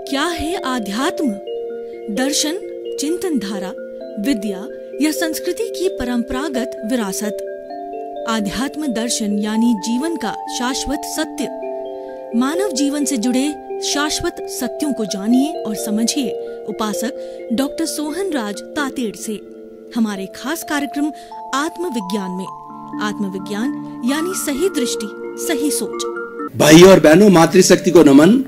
क्या है आध्यात्म? दर्शन, चिंतन धारा, विद्या या संस्कृति की परंपरागत विरासत। आध्यात्म दर्शन यानी जीवन का शाश्वत सत्य। मानव जीवन से जुड़े शाश्वत सत्यों को जानिए और समझिए उपासक डॉक्टर सोहन राज तातेड़ से हमारे खास कार्यक्रम आत्मविज्ञान में। आत्मविज्ञान यानी सही दृष्टि, सही सोच। भाई और बहनों, मातृशक्ति को नमन।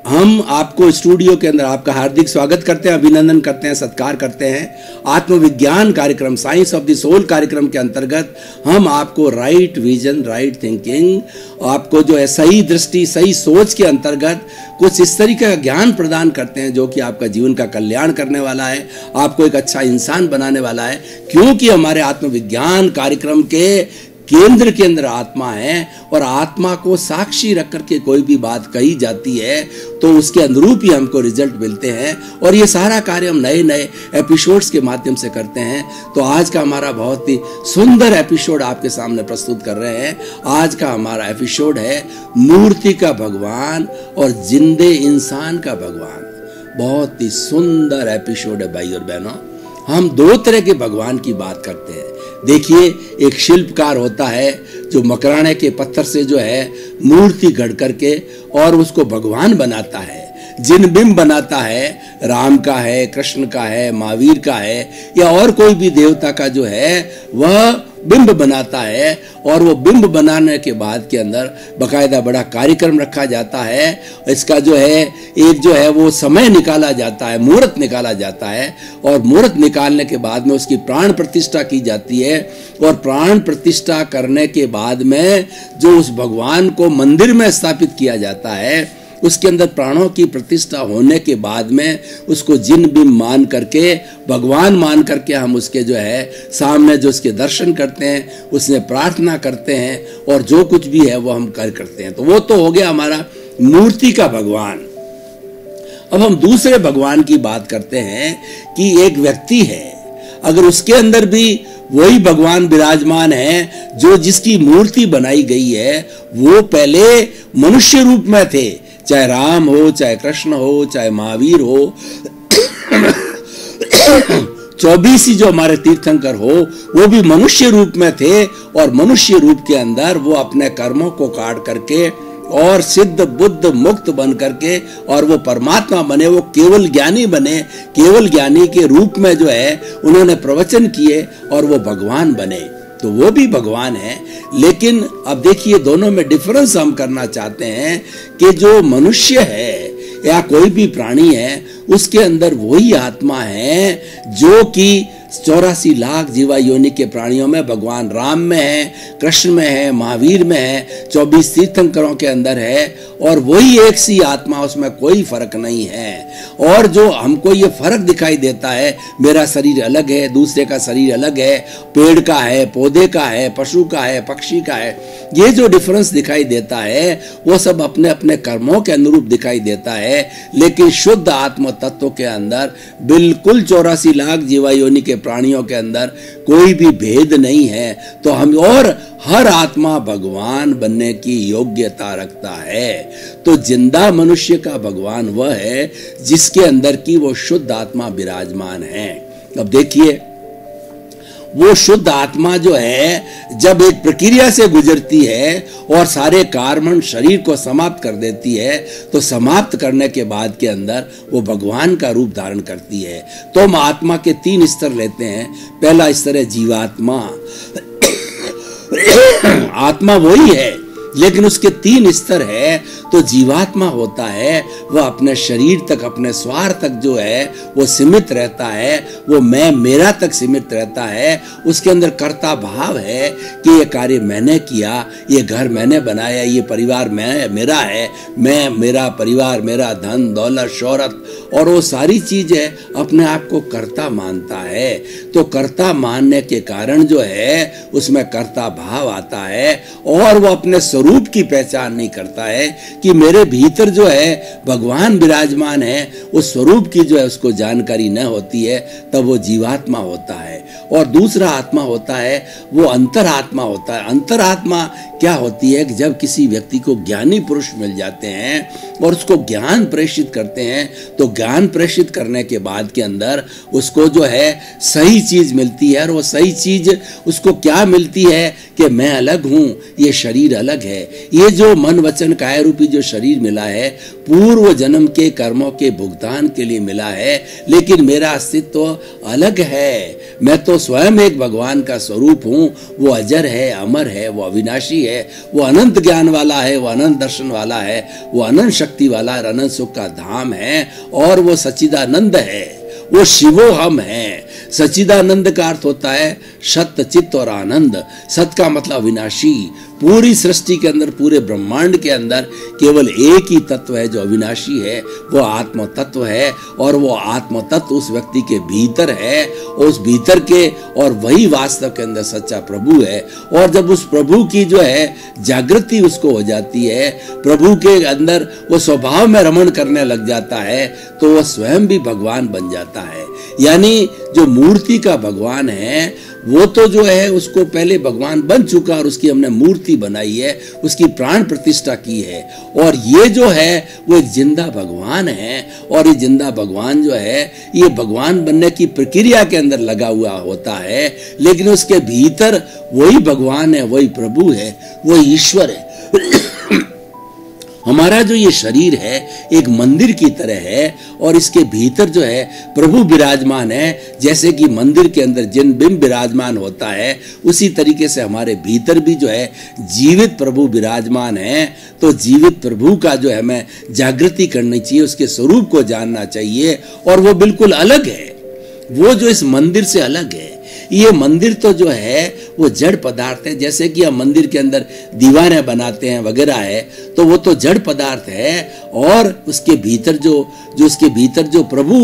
हम आपको स्टूडियो के अंदर आपका हार्दिक स्वागत करते हैं, अभिनंदन करते हैं, सत्कार करते हैं। आत्मविज्ञान कार्यक्रम, साइंस ऑफ द सोल कार्यक्रम के अंतर्गत हम आपको राइट विजन, राइट थिंकिंग, आपको जो है सही दृष्टि, सही सोच के अंतर्गत कुछ इस तरीके का ज्ञान प्रदान करते हैं जो कि आपका जीवन का कल्याण करने वाला है, आपको एक अच्छा इंसान बनाने वाला है। क्योंकि हमारे आत्मविज्ञान कार्यक्रम के केंद्र के अंदर आत्मा है और आत्मा को साक्षी रख करके कोई भी बात कही जाती है तो उसके अनुरूप ही हमको रिजल्ट मिलते हैं। और ये सारा कार्य हम नए नए एपिसोड्स के माध्यम से करते हैं। तो आज का हमारा बहुत ही सुंदर एपिसोड आपके सामने प्रस्तुत कर रहे हैं। आज का हमारा एपिसोड है मूर्ति का भगवान और जिंदे इंसान का भगवान। बहुत ही सुंदर एपिसोड है भाई और बहनों। हम दो तरह के भगवान की बात करते हैं। देखिए, एक शिल्पकार होता है जो मकराने के पत्थर से जो है मूर्ति गढ़ करके और उसको भगवान बनाता है, जिन बिंब बनाता है, राम का है, कृष्ण का है, महावीर का है या और कोई भी देवता का जो है वह बिंब बनाता है। और वो बिंब बनाने के बाद के अंदर बकायदा बड़ा कार्यक्रम रखा जाता है। इसका जो है एक जो है वो समय निकाला जाता है, मुहूर्त निकाला जाता है और मुहूर्त निकालने के बाद में उसकी प्राण प्रतिष्ठा की जाती है। और प्राण प्रतिष्ठा करने के बाद में जो उस भगवान को मंदिर में स्थापित किया जाता है, उसके अंदर प्राणों की प्रतिष्ठा होने के बाद में उसको जिन बिंब मान करके, भगवान मान करके हम उसके जो है सामने जो उसके दर्शन करते हैं, उसने प्रार्थना करते हैं और जो कुछ भी है वो हम करते हैं। तो वो तो हो गया हमारा मूर्ति का भगवान। अब हम दूसरे भगवान की बात करते हैं कि एक व्यक्ति है, अगर उसके अंदर भी वही भगवान विराजमान है जो जिसकी मूर्ति बनाई गई है, वो पहले मनुष्य रूप में थे, चाहे राम हो, चाहे कृष्ण हो, चाहे महावीर हो, 24 जो हमारे तीर्थंकर हो, वो भी मनुष्य रूप में थे। और मनुष्य रूप के अंदर वो अपने कर्मों को काट करके और सिद्ध बुद्ध मुक्त बन करके और वो परमात्मा बने, वो केवल ज्ञानी बने। केवल ज्ञानी के रूप में जो है उन्होंने प्रवचन किए और वो भगवान बने। तो वो भी भगवान है। लेकिन अब देखिए, दोनों में डिफरेंस हम करना चाहते हैं कि जो मनुष्य है या कोई भी प्राणी है, उसके अंदर वही आत्मा है जो कि 84 लाख जीवा योनि के प्राणियों में भगवान राम में है, कृष्ण में है, महावीर में है, 24 तीर्थंकरों के अंदर है। और वही एक सी आत्मा, उसमें कोई फर्क नहीं है। और जो हमको ये फर्क दिखाई देता है, मेरा शरीर अलग है, दूसरे का शरीर अलग है, पेड़ का है, पौधे का है, पशु का है, पक्षी का है, ये जो डिफरेंस दिखाई देता है वो सब अपने अपने कर्मों के अनुरूप दिखाई देता है। लेकिन शुद्ध आत्म तत्व के अंदर बिल्कुल 84 लाख जीवा योनि के प्राणियों के अंदर कोई भी भेद नहीं है। तो हम और हर आत्मा भगवान बनने की योग्यता रखता है। तो जिंदा मनुष्य का भगवान वह है जिसके अंदर की वो शुद्ध आत्मा विराजमान है। अब देखिए, वो शुद्ध आत्मा जो है जब एक प्रक्रिया से गुजरती है और सारे कार्बन शरीर को समाप्त कर देती है, तो समाप्त करने के बाद के अंदर वो भगवान का रूप धारण करती है। तो हम आत्मा के 3 स्तर लेते हैं। पहला स्तर है जीवात्मा। आत्मा वही है लेकिन उसके 3 स्तर है। तो जीवात्मा होता है वह अपने शरीर तक, अपने स्वार्थ तक जो है वो सीमित रहता है, वो मैं मेरा तक सीमित रहता है। उसके अंदर कर्ता भाव है कि ये कार्य मैंने किया, ये घर मैंने बनाया, ये परिवार मेरा है, मैं, मेरा परिवार, मेरा धन दौलत शोहरत और वो सारी चीजें अपने आप को कर्ता मानता है। तो कर्ता मानने के कारण जो है उसमें कर्ता भाव आता है और वो अपने स्वरूप की पहचान नहीं करता है कि मेरे भीतर जो है भगवान विराजमान है। उस स्वरूप की जो है उसको जानकारी न होती है, तब वो जीवात्मा होता है। और दूसरा आत्मा होता है वो अंतरात्मा होता है। अंतरात्मा क्या होती है कि जब किसी व्यक्ति को ज्ञानी पुरुष मिल जाते हैं और उसको ज्ञान प्रेषित करते हैं, तो ज्ञान प्रेषित करने के बाद के अंदर उसको जो है सही चीज मिलती है। और वो सही चीज उसको क्या मिलती है कि मैं अलग हूं, ये शरीर अलग है। ये जो मन वचन काया रूपी जो शरीर मिला है पूर्व जन्म के कर्मों के भुगतान के लिए मिला है, लेकिन मेरा अस्तित्व अलग है। मैं तो स्वयं एक भगवान का स्वरूप हूं। वो अजर है, अमर है, वो अविनाशी है, वो अनंत ज्ञान वाला है, वो अनंत दर्शन वाला है, वो अनंत शक्ति वाला है, अनंत सुख का धाम है, और वो सच्चिदानंद है, वो शिवो हम है। सच्चिदानंद का अर्थ होता है सत्य, चित्त और आनंद। सत का मतलब अविनाशी। पूरी सृष्टि के अंदर, पूरे ब्रह्मांड के अंदर केवल एक ही तत्व है जो अविनाशी है, वो आत्म तत्व है। और वो आत्म तत्व उस व्यक्ति के भीतर है, उस भीतर के, और वही वास्तव के अंदर सच्चा प्रभु है। और जब उस प्रभु की जो है जागृति उसको हो जाती है, प्रभु के अंदर वो स्वभाव में रमण करने लग जाता है, तो वह स्वयं भी भगवान बन जाता है। यानी जो मूर्ति का भगवान है वो तो जो है उसको पहले भगवान बन चुका और उसकी हमने मूर्ति बनाई है, उसकी प्राण प्रतिष्ठा की है। और ये जो है वो एक जिंदा भगवान है। और ये जिंदा भगवान जो है ये भगवान बनने की प्रक्रिया के अंदर लगा हुआ होता है, लेकिन उसके भीतर वही भगवान है, वही प्रभु है, वही ईश्वर है। हमारा जो ये शरीर है एक मंदिर की तरह है, और इसके भीतर जो है प्रभु विराजमान है। जैसे कि मंदिर के अंदर जिन बिंब विराजमान होता है, उसी तरीके से हमारे भीतर भी जो है जीवित प्रभु विराजमान है। तो जीवित प्रभु का जो है हमें जागृति करनी चाहिए, उसके स्वरूप को जानना चाहिए। और वो बिल्कुल अलग है, वो जो इस मंदिर से अलग है। ये मंदिर तो जो है वो जड़ पदार्थ है। जैसे कि हम मंदिर के अंदर दीवारें बनाते हैं वगैरह है, तो वो तो जड़ पदार्थ है। और उसके भीतर जो उसके भीतर जो प्रभु,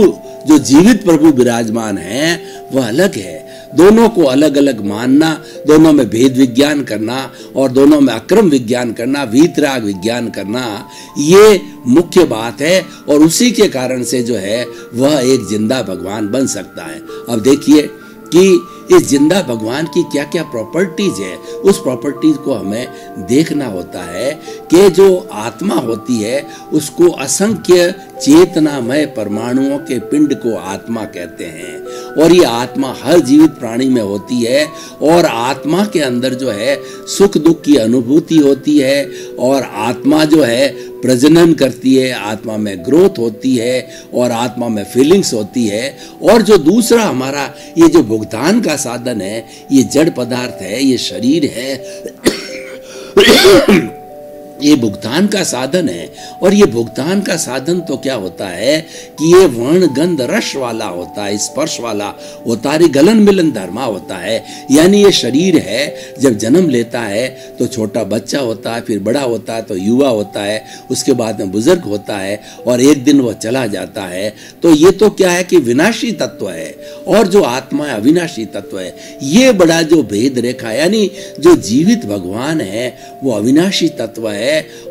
जो जीवित प्रभु विराजमान है, वह अलग है। दोनों को अलग अलग मानना, दोनों में भेद विज्ञान करना और दोनों में अक्रम विज्ञान करना, वीतराग विज्ञान करना, ये मुख्य बात है। और उसी के कारण से जो है वह एक जिंदा भगवान बन सकता है। अब देखिए कि इस जिंदा भगवान की क्या क्या प्रॉपर्टीज है, उस प्रॉपर्टीज को हमें देखना होता है कि जो आत्मा होती है उसको असंख्य चेतनामय परमाणुओं के पिंड को आत्मा कहते हैं। और ये आत्मा हर जीवित प्राणी में होती है। और आत्मा के अंदर जो है सुख दुख की अनुभूति होती है, और आत्मा जो है प्रजनन करती है, आत्मा में ग्रोथ होती है, और आत्मा में फीलिंग्स होती है। और जो दूसरा हमारा ये जो भुगतान का साधन है, ये जड़ पदार्थ है, ये शरीर है, ये भुगतान का साधन है। और ये भुगतान का साधन तो क्या होता है कि ये वर्ण गंध रस वाला होता है, स्पर्श वाला होता है, गलन मिलन धर्मा होता है। यानी ये शरीर है, जब जन्म लेता है तो छोटा बच्चा होता है, फिर बड़ा होता है तो युवा होता है, उसके बाद में बुजुर्ग होता है, और एक दिन वह चला जाता है। तो ये तो क्या है कि विनाशी तत्व है, और जो आत्मा है अविनाशी तत्व है। ये बड़ा जो भेद रेखा, यानी जो जीवित भगवान है वो अविनाशी तत्व है,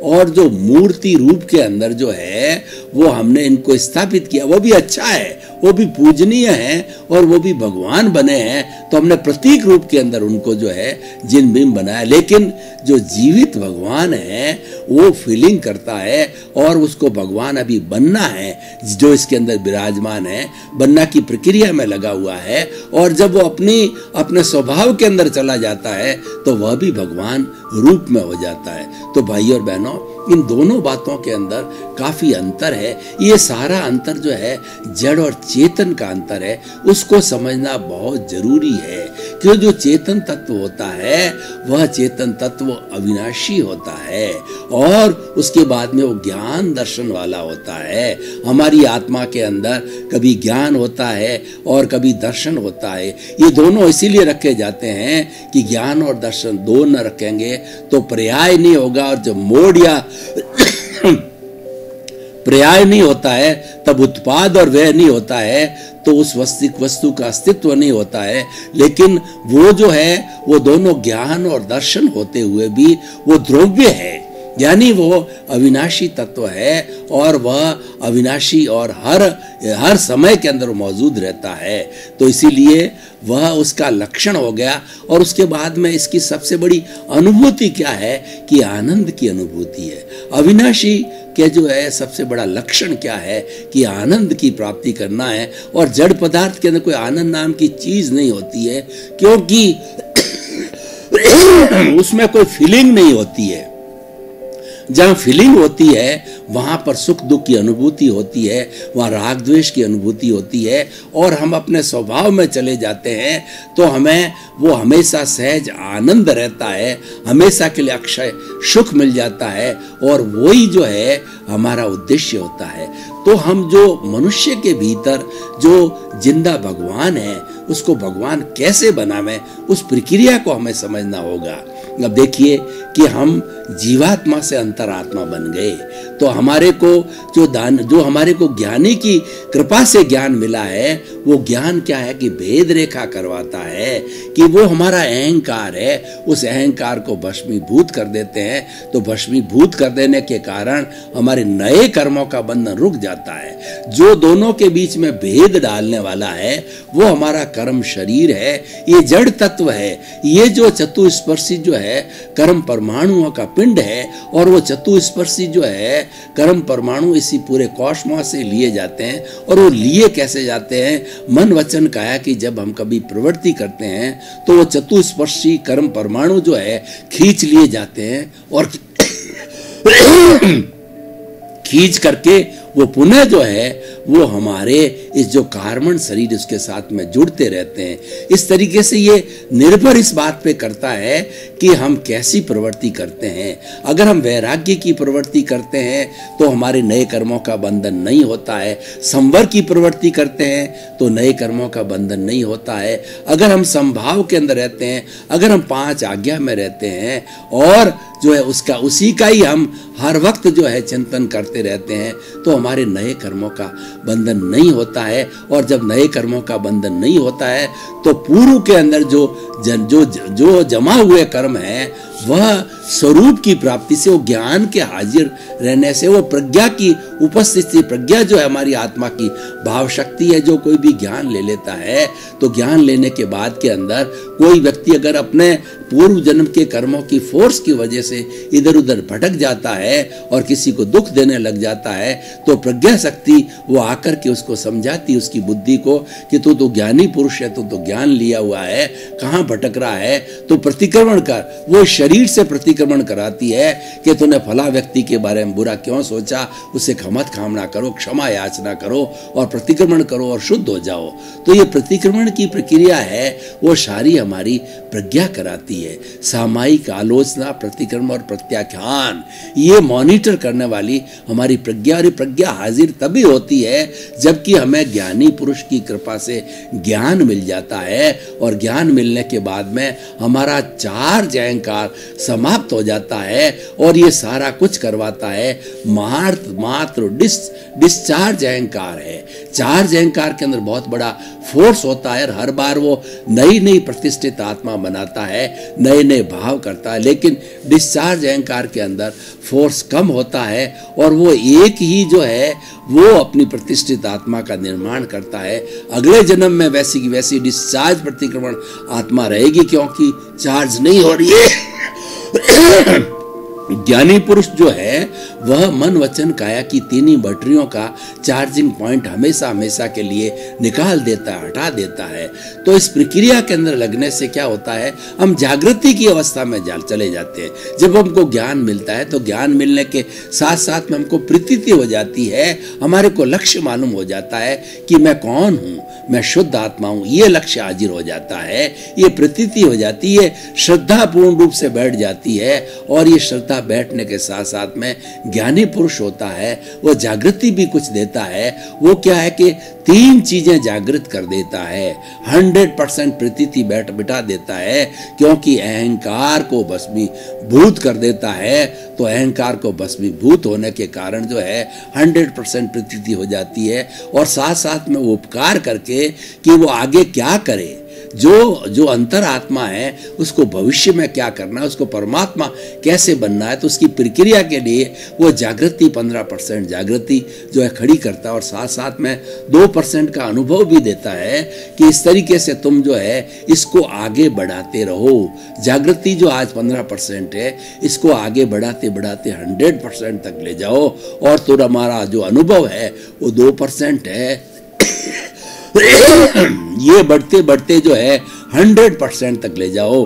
और जो मूर्ति रूप के अंदर जो है वो हमने इनको स्थापित किया, वो भी अच्छा है, वो भी पूजनीय है, और वो भी भगवान बने हैं। तो हमने प्रतीक रूप के अंदर उनको जो है जिन बिंब बनाया। लेकिन जो जीवित भगवान है वो फीलिंग करता है, और उसको भगवान अभी बनना है, जो इसके अंदर विराजमान है, बनना की प्रक्रिया में लगा हुआ है। और जब वो अपने स्वभाव के अंदर चला जाता है तो वह भी भगवान रूप में हो जाता है। तो भाई और बहनों, इन दोनों बातों के अंदर काफी अंतर है। ये सारा अंतर जो है जड़ और चेतन का अंतर है, उसको समझना बहुत जरूरी है। क्योंकि जो चेतन तत्व होता है वह चेतन तत्व अविनाशी होता है, और उसके बाद में वो ज्ञान दर्शन वाला होता है। हमारी आत्मा के अंदर कभी ज्ञान होता है और कभी दर्शन होता है। ये दोनों इसीलिए रखे जाते हैं कि ज्ञान और दर्शन दो न रखेंगे तो पर्याय नहीं होगा, और जब मोड़ या पर्याय नहीं होता है तब उत्पाद और व्यय नहीं होता है, तो उस वस्तु का अस्तित्व नहीं होता है। लेकिन वो जो है वो दोनों ज्ञान और दर्शन होते हुए भी वो द्रव्य है, यानी वो अविनाशी तत्व है और वह अविनाशी और हर समय के अंदर मौजूद रहता है। तो इसीलिए वह उसका लक्षण हो गया। और उसके बाद में इसकी सबसे बड़ी अनुभूति क्या है कि आनंद की अनुभूति है। अविनाशी के जो है सबसे बड़ा लक्षण क्या है कि आनंद की प्राप्ति करना है। और जड़ पदार्थ के अंदर कोई आनंद नाम की चीज नहीं होती है, क्योंकि उसमें कोई फीलिंग नहीं होती है। जहां फीलिंग होती है वहां पर सुख दुख की अनुभूति होती है, वहां राग द्वेष की अनुभूति होती है, और हम अपने स्वभाव में चले जाते हैं तो हमें वो हमेशा सहज आनंद रहता है, हमेशा के लिए अक्षय सुख मिल जाता है, और वही जो है हमारा उद्देश्य होता है। तो हम जो मनुष्य के भीतर जो जिंदा भगवान है उसको भगवान कैसे बनावे, उस प्रक्रिया को हमें समझना होगा। अब देखिए कि हम जीवात्मा से अंतरात्मा बन गए, तो हमारे को जो हमारे को ज्ञानी की कृपा से ज्ञान मिला है, वो ज्ञान क्या है कि भेद रेखा करवाता है कि वो हमारा अहंकार है, उस अहंकार को भस्मीभूत कर देते हैं। तो भस्मीभूत कर देने के कारण हमारे नए कर्मों का बंधन रुक जाता है। जो दोनों के बीच में भेद डालने वाला है वो हमारा कर्म शरीर है, ये जड़ तत्व है। ये जो चतुस्पर्शी जो है कर्म परमाणुओं का पिंड है, और वो चतुस्पर्शी जो है कर्म परमाणु इसी पूरे कॉस्मोस से लिए जाते हैं। और वो लिए कैसे जाते हैं? मन वचन काया की जब हम कभी प्रवृत्ति करते हैं तो वो चतुस्पर्शी कर्म परमाणु जो है खींच लिए जाते हैं, और खींच करके वो पुनः जो है वो हमारे इस जो कार्बन शरीर उसके साथ में जुड़ते रहते हैं। इस तरीके से ये निर्भर इस बात पे करता है कि हम कैसी प्रवृत्ति करते हैं। अगर हम वैराग्य की प्रवृत्ति करते हैं तो हमारे नए कर्मों का बंधन नहीं होता है। संवर की प्रवृत्ति करते हैं तो नए कर्मों का बंधन नहीं होता है। अगर हम संभाव के अंदर रहते हैं, अगर हम 5 आज्ञा में रहते हैं और जो है उसी का ही हम हर वक्त जो है चिंतन करते रहते हैं, तो हमारे नए कर्मों का बंधन नहीं होता है। और जब नए कर्मों का बंधन नहीं होता है तो पूर्व के अंदर जो जमा हुए कर्म है वह स्वरूप की प्राप्ति से, वो ज्ञान के हाजिर रहने से, वो प्रज्ञा की उपस्थिति, प्रज्ञा जो है हमारी आत्मा की भाव शक्ति है। जो कोई भी ज्ञान ले लेता है तो ज्ञान लेने के बाद के अंदर कोई व्यक्ति अगर अपने पूर्व जन्म के कर्मों की फोर्स की वजह से इधर उधर भटक जाता है और किसी को दुख देने लग जाता है, तो प्रज्ञा शक्ति वो आकर के उसको समझाती उसकी बुद्धि को कि तू तो ज्ञानी पुरुष है, तू तो ज्ञान लिया हुआ है, कहाँ भटक रहा है, तो प्रतिक्रमण कर। वो शरीर से प्रतिक्रमण कराती है कि तूने फला व्यक्ति के बारे में बुरा क्यों सोचा, उससे क्षमत कामना करो, क्षमा याचना करो और प्रतिक्रमण करो और शुद्ध हो जाओ। तो ये प्रतिक्रमण की प्रक्रिया है, वो सारी हमारी प्रज्ञा कराती है। सामायिक आलोचना, प्रतिक्रमण और प्रत्याख्यान ये मॉनिटर करने वाली हमारी प्रज्ञा, और प्रज्ञा हाजिर तभी होती है जबकि हमें ज्ञानी पुरुष की कृपा से ज्ञान मिल जाता है। और ज्ञान मिलने के बाद में हमारा 4 अहंकार समाप्त हो जाता है और ये सारा कुछ करवाता है मात्र डिस्चार्ज अहंकार है। 4 अहंकार के अंदर बहुत बड़ा फोर्स होता है, हर बार वो नई नई प्रतिष्ठित आत्मा बनाता है, नए नए भाव करता है। लेकिन डिस्चार्ज अहंकार के अंदर फोर्स कम होता है और वो एक ही जो है वो अपनी प्रतिष्ठित आत्मा का निर्माण करता है। अगले जन्म में वैसी की वैसी डिस्चार्ज प्रतिक्रमण आत्मा रहेगी, क्योंकि चार्ज नहीं हो रही है। ज्ञानी पुरुष जो है वह मन वचन काया की तीनों बैटरियों का चार्जिंग पॉइंट हमेशा हमेशा के लिए निकाल देता है, हटा देता है। तो इस प्रक्रिया के अंदर लगने से क्या होता है, हम जागृति की अवस्था में चले जाते हैं। जब हमको ज्ञान मिलता है तो ज्ञान मिलने के साथ साथ में हमको प्रतीति हो जाती है, हमारे को लक्ष्य मालूम हो जाता है कि मैं कौन हूँ, मैं शुद्ध आत्मा हूँ। ये लक्ष्य हाजिर हो जाता है, ये प्रतीति हो जाती है, श्रद्धा पूर्ण रूप से बैठ जाती है। और ये श्रद्धा बैठने के साथ साथ में ज्ञानी पुरुष होता है, वो जागृति भी कुछ देता है। वो क्या है कि 3 चीजें जागृत कर देता है। 100% प्रतीति बिठा देता है, क्योंकि अहंकार को भस्मीभूत कर देता है। तो अहंकार को भस्मीभूत होने के कारण जो है 100% प्रतीति हो जाती है। और साथ साथ में वो उपकार करके कि वो आगे क्या करे, जो अंतरात्मा है उसको भविष्य में क्या करना है, उसको परमात्मा कैसे बनना है, तो उसकी प्रक्रिया के लिए वो जागृति 15% जागृति जो है खड़ी करता है और साथ साथ में 2% का अनुभव भी देता है कि इस तरीके से तुम जो है इसको आगे बढ़ाते रहो। जागृति जो आज 15% है इसको आगे बढ़ाते बढ़ाते 100% तक ले जाओ और तो हमारा जो अनुभव है वो 2% है। ये बढ़ते बढ़ते जो है 100% तक ले जाओ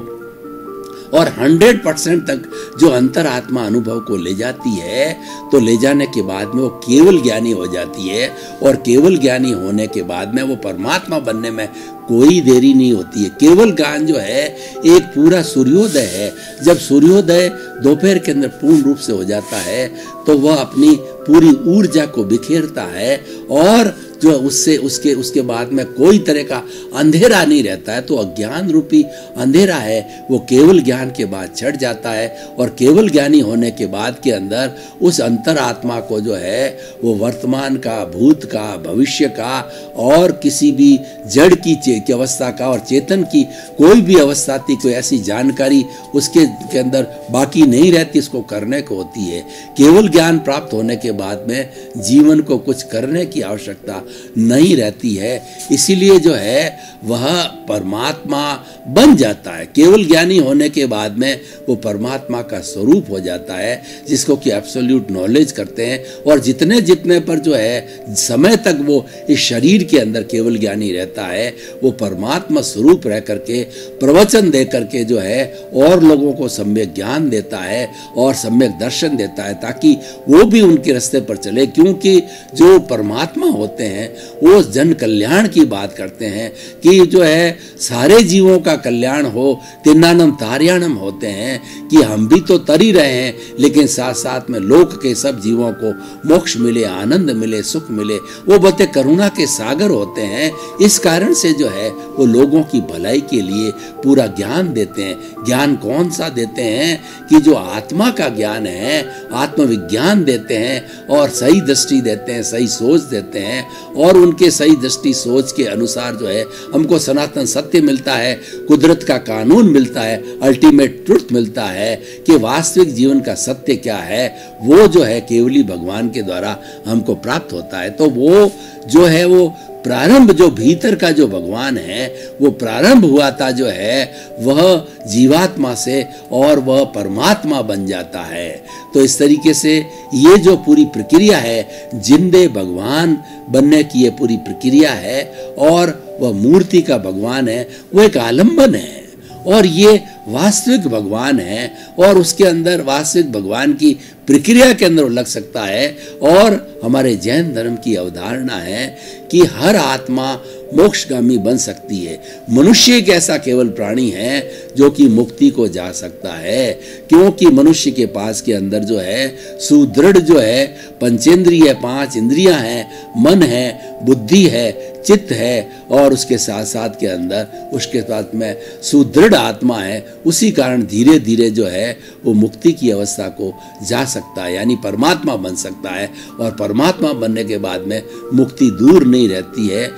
और 100% तक जो अंतरात्मा अनुभव को ले जाती है तो ले जाने के बाद में वो केवल ज्ञानी हो जाती है और केवल ज्ञानी होने के बाद में वो परमात्मा बनने में कोई देरी नहीं होती है। केवल ज्ञान जो है एक पूरा सूर्योदय है। जब सूर्योदय दोपहर के अंदर पूर्ण रूप से हो जाता है तो वह अपनी पूरी ऊर्जा को बिखेरता है और जो उससे उसके बाद में कोई तरह का अंधेरा नहीं रहता है। तो अज्ञान रूपी अंधेरा है वो केवल ज्ञान के बाद छट जाता है और केवल ज्ञानी होने के बाद के अंदर उस अंतरात्मा को जो है वो वर्तमान का, भूत का, भविष्य का और किसी भी जड़ की अवस्था का और चेतन की कोई भी अवस्था थी कोई ऐसी जानकारी उसके अंदर बाकी नहीं रहती, इसको करने को होती है। केवल ज्ञान प्राप्त होने के बाद में जीवन को कुछ करने की आवश्यकता नहीं रहती है, इसीलिए जो है वह परमात्मा बन जाता है। केवल ज्ञानी होने के बाद में वो परमात्मा का स्वरूप हो जाता है जिसको कि एब्सोल्यूट नॉलेज करते हैं और जितने जितने पर जो है समय तक वो इस शरीर के अंदर केवल ज्ञानी रहता है वो परमात्मा स्वरूप रह करके प्रवचन दे करके जो है और लोगों को सम्यक ज्ञान देता है और सम्यक दर्शन देता है ताकि वो भी उनके रास्ते पर चले। क्योंकि जो परमात्मा होते हैं वो जन कल्याण की बात करते हैं कि जो है सारे जीवों का कल्याण हो, तिन्नानम तार्याणम होते हैं कि हम भी तो तर ही रहे हैं लेकिन साथ साथ में लोक के सब जीवों को मोक्ष मिले, आनंद मिले, सुख मिले। वो बते करुणा के सागर होते हैं। इस कारण से जो है वो लोगों की भलाई के लिए पूरा ज्ञान देते हैं। ज्ञान कौन सा देते हैं कि जो आत्मा का ज्ञान है, आत्मविज्ञान देते हैं और सही दृष्टि देते हैं, सही सोच देते हैं और उनके सही दृष्टि सोच के अनुसार जो है हमको सनातन सत्य मिलता है, कुदरत का कानून मिलता है, अल्टीमेट ट्रुथ मिलता है कि वास्तविक जीवन का सत्य क्या है वो जो है केवली भगवान के द्वारा हमको प्राप्त होता है। तो वो जो है वो प्रारंभ जो भीतर का जो भगवान है वो प्रारंभ हुआ था जो है वह जीवात्मा से और वह परमात्मा बन जाता है। तो इस तरीके से ये जो पूरी प्रक्रिया है जिंदे भगवान बनने की ये पूरी प्रक्रिया है और वह मूर्ति का भगवान है वो एक आलंबन है और ये वास्तविक भगवान है और उसके अंदर वास्तविक भगवान की प्रक्रिया के अंदर लग सकता है। और हमारे जैन धर्म की अवधारणा है कि हर आत्मा मोक्षगामी बन सकती है। मनुष्य एक ऐसा केवल प्राणी है जो कि मुक्ति को जा सकता है क्योंकि मनुष्य के पास के अंदर जो है सुदृढ़ जो है पंचेंद्रिय 5 इंद्रियां हैं, मन है, बुद्धि है, चित्त है और उसके साथ साथ के अंदर उसके साथ में सुदृढ़ आत्मा है। उसी कारण धीरे धीरे जो है वो मुक्ति की अवस्था को जा सकता है यानी परमात्मा बन सकता है और परमात्मा बनने के बाद में मुक्ति दूर नहीं रहती है।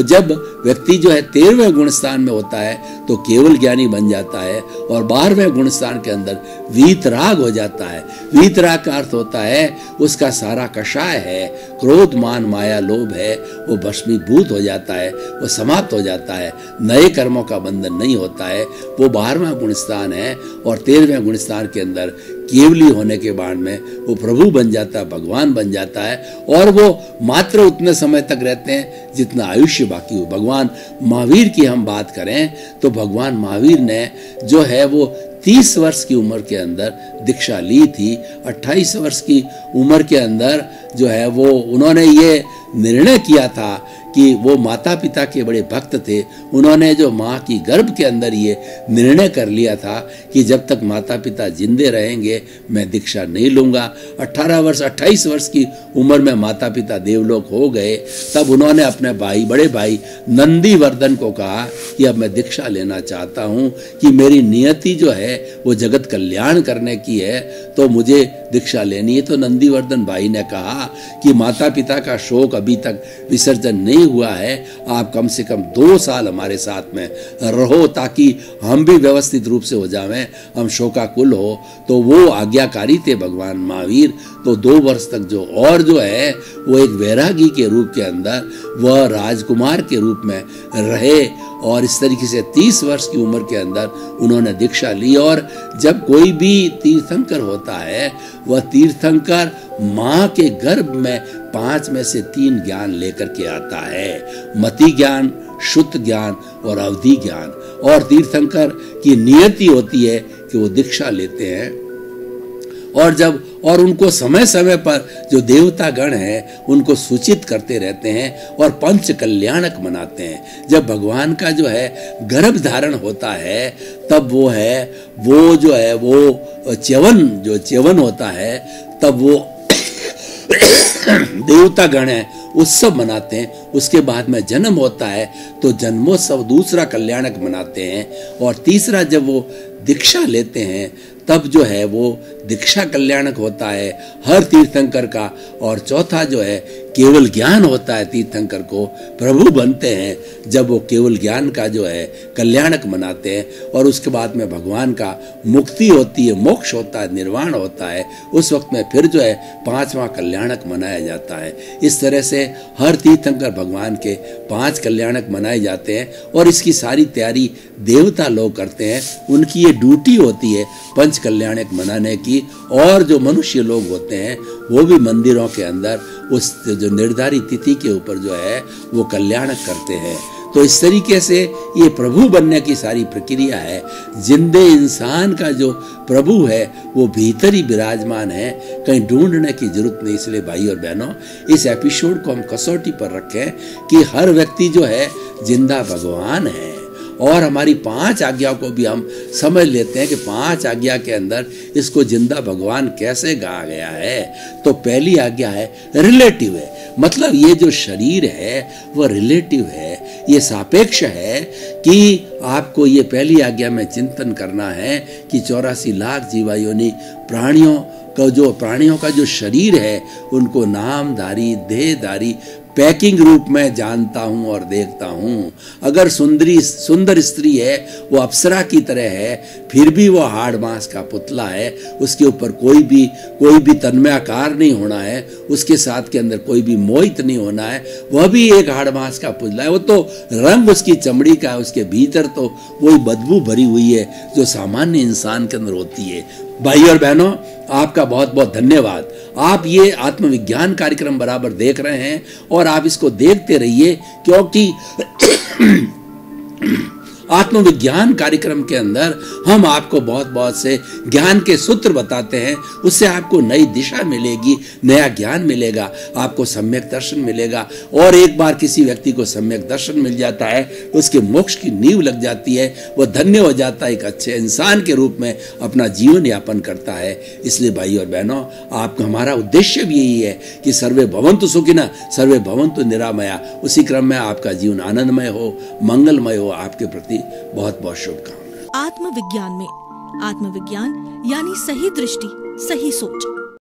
जब व्यक्ति जो है 13वें गुणस्थान में होता है तो केवल ज्ञानी बन जाता है और 12वें गुणस्थान के अंदर वीतराग हो जाता है। वीतराग का अर्थ होता है उसका सारा कषाय है, क्रोध मान माया लोभ है वो भस्मीभूत हो जाता है, वो समाप्त हो जाता है, नए कर्मों का बंधन नहीं होता है। वो 12वां गुणस्थान है और 13वें गुणस्थान के अंदर केवली होने के बाद में वो प्रभु बन जाता है, भगवान बन जाता है और वो मात्र उतने समय तक रहते हैं जितना आयुष्य बाकी हो। भगवान महावीर की हम बात करें तो भगवान महावीर ने जो है वो 30 वर्ष की उम्र के अंदर दीक्षा ली थी। 28 वर्ष की उम्र के अंदर जो है वो उन्होंने ये निर्णय किया था कि वो माता पिता के बड़े भक्त थे। उन्होंने जो माँ की गर्भ के अंदर ये निर्णय कर लिया था कि जब तक माता पिता जिंदे रहेंगे मैं दीक्षा नहीं लूँगा। 28 वर्ष की उम्र में माता पिता देवलोक हो गए। तब उन्होंने अपने बड़े भाई नंदीवर्धन को कहा कि अब मैं दीक्षा लेना चाहता हूँ कि मेरी नियति जो है वो जगत कल्याण करने की है तो मुझे दीक्षा लेनी है। तो नंदीवर्धन भाई ने कहा कि माता पिता का शोक अभी तक विसर्जन नहीं हुआ है, आप कम से कम 2 साल हमारे साथ में रहो ताकि हम भी व्यवस्थित रूप से हो जावें, हम शोकाकुल हो। तो वो आज्ञाकारी थे भगवान महावीर। तो 2 वर्ष तक जो है वो एक वैरागी के रूप के अंदर वह राजकुमार के रूप में रहे और इस तरीके से 30 वर्ष की उम्र के अंदर उन्होंने दीक्षा ली। और जब कोई भी तीर्थंकर होता है वह तीर्थंकर माँ के गर्भ में 5 में से 3 ज्ञान लेकर के आता है, मति ज्ञान, शुद्ध ज्ञान और अवधि ज्ञान। और तीर्थंकर की नियति होती है कि वो दीक्षा लेते हैं और उनको समय समय पर जो देवता गण हैं उनको सूचित करते रहते हैं और पंच कल्याणक मनाते हैं। जब भगवान का जो है गर्भ धारण होता है तब वो च्यवन होता है, तब वो देवता गण है उत्सव मनाते हैं। उसके बाद में जन्म होता है तो जन्मोत्सव दूसरा कल्याणक मनाते हैं। और तीसरा जब वो दीक्षा लेते हैं तब जो है वो दीक्षा कल्याणक होता है हर तीर्थंकर का। और चौथा जो है केवल ज्ञान होता है, तीर्थंकर को प्रभु बनते हैं जब वो केवल ज्ञान का जो है कल्याणक मनाते हैं। और उसके बाद में भगवान का मुक्ति होती है, मोक्ष होता है, निर्वाण होता है, उस वक्त में फिर जो है 5वां कल्याणक मनाया जाता है। इस तरह से हर तीर्थंकर भगवान के 5 कल्याणक मनाए जाते हैं और इसकी सारी तैयारी देवता लोग करते हैं। उनकी ये ड्यूटी होती है पंच कल्याणक मनाने की। और जो मनुष्य लोग होते हैं वो भी मंदिरों के अंदर उस जो निर्धारित तिथि के ऊपर जो है वो कल्याणक करते हैं। तो इस तरीके से ये प्रभु बनने की सारी प्रक्रिया है। जिंदे इंसान का जो प्रभु है वो भीतर ही विराजमान है, कहीं ढूंढने की जरूरत नहीं। इसलिए भाई और बहनों, इस एपिसोड को हम कसौटी पर रखें कि हर व्यक्ति जो है जिंदा भगवान है। और हमारी 5 आज्ञाओं को भी हम समझ लेते हैं कि 5 आज्ञा के अंदर इसको जिंदा भगवान कैसे कहा गया है। तो पहली आज्ञा है रिलेटिव है, मतलब ये जो शरीर है वह रिलेटिव है, ये सापेक्ष है कि आपको ये पहली आज्ञा में चिंतन करना है कि 84 लाख जीवायोनि प्राणियों का जो शरीर है उनको नामधारी देहधारी पैकिंग रूप में जानता हूं और देखता हूं। अगर सुंदर स्त्री है वो अप्सरा की तरह है, फिर भी वो हाड़ मांस का पुतला है, उसके ऊपर कोई भी तन्मयाकार नहीं होना है, उसके साथ के अंदर कोई भी मोहित नहीं होना है, वह भी एक हाड़ मांस का पुतला है। वो तो रंग उसकी चमड़ी का है, उसके भीतर तो वही बदबू भरी हुई है जो सामान्य इंसान के अंदर होती है। भाई और बहनों, आपका बहुत बहुत धन्यवाद। आप ये आत्मविज्ञान कार्यक्रम बराबर देख रहे हैं और आप इसको देखते रहिए, क्योंकि आत्मविज्ञान कार्यक्रम के अंदर हम आपको बहुत बहुत से ज्ञान के सूत्र बताते हैं। उससे आपको नई दिशा मिलेगी, नया ज्ञान मिलेगा, आपको सम्यक दर्शन मिलेगा। और एक बार किसी व्यक्ति को सम्यक दर्शन मिल जाता है तो उसके मोक्ष की नींव लग जाती है, वह धन्य हो जाता है, एक अच्छे इंसान के रूप में अपना जीवन यापन करता है। इसलिए भाई और बहनों, आपका हमारा उद्देश्य भी यही है कि सर्वे भवन्तु सुखिनः सर्वे भवन्तु निरामया। उसी क्रम में आपका जीवन आनंदमय हो, मंगलमय हो। आपके प्रति बहुत बहुत शुभकामनाएं। आत्मविज्ञान में आत्मविज्ञान यानी सही दृष्टि, सही सोच।